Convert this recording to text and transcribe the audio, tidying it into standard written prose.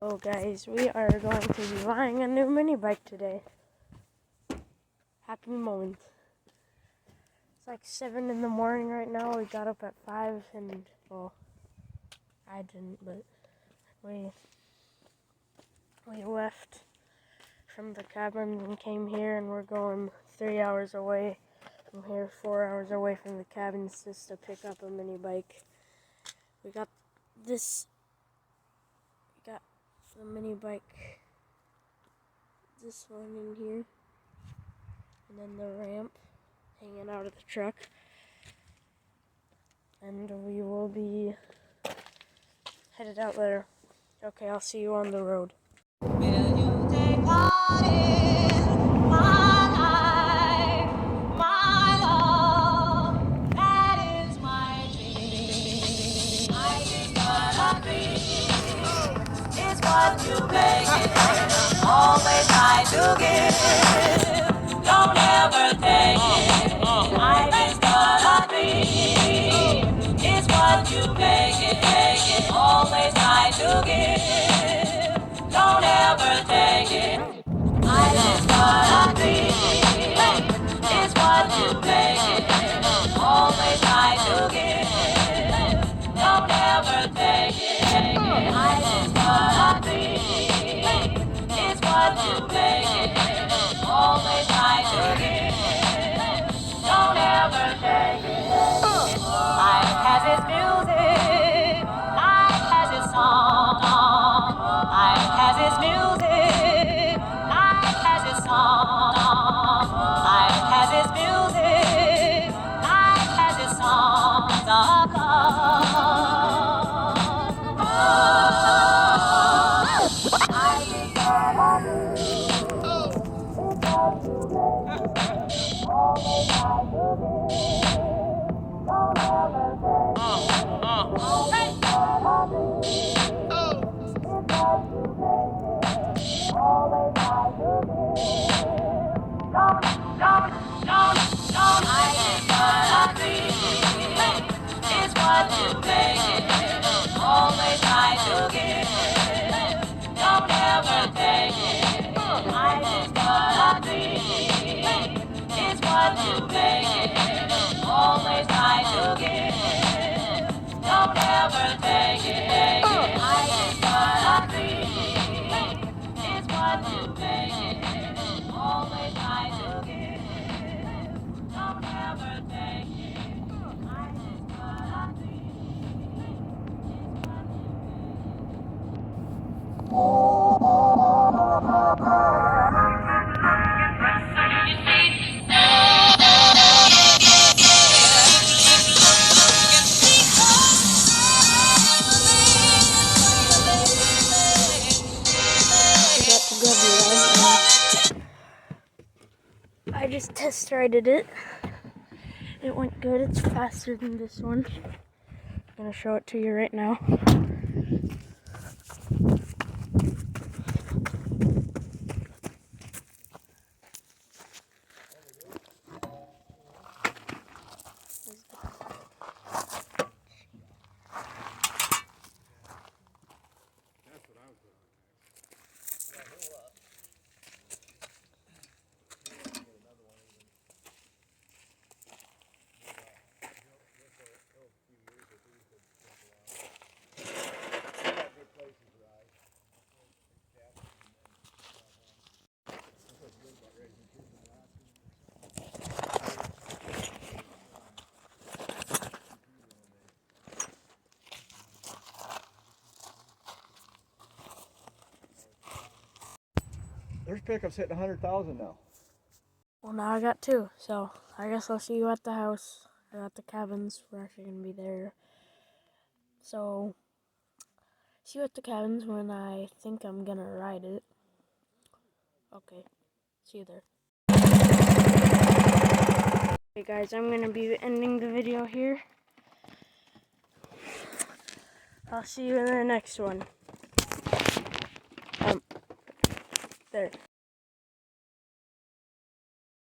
Hello guys, we are going to be buying a new mini bike today. Happy moment. It's like 7 in the morning right now. We got up at 5 and, well, I didn't, but we left from the cabin and came here, and we're going 3 hours away from here, 4 hours away from the cabins just to pick up a mini bike. We got this, the mini bike, this one in here, and then the ramp hanging out of the truck, and we will be headed out there. Okay, I'll see you on the road. Will you take part in my life, my love? That is my dream. I just got a dream. It's what you make it. Always try to give. Don't ever take it. I just got a dream. It's what you make it. Always try to give. Don't ever take it. I just got a dream. It's what you make it. Always try to give. Don't ever take it. I just got a dream. It's what you make it. Always try to give. Don't ever take it. Life has its music. Life has its song. Life has its music. Life has its song. Life has its music. Life has its songs of love. I just got a always try to be. Don't ever it's what you make it. Always try to give. Don't ever take it. I just got a dream. It's what you make it. Always try to give. Don't ever take it. I just got a dream. It's what you make it. Always try to give. Don't ever take it. I just got a dream. I just test rided it. It went good. It's faster than this one. I'm gonna show it to you right now. There's pickups hitting 100,000 now. Well, now I got 2, so I guess I'll see you at the house or at the cabins. We're actually gonna be there. So, see you at the cabins when I think I'm gonna ride it. Okay, see you there. Okay guys, I'm gonna be ending the video here. I'll see you in the next one. There.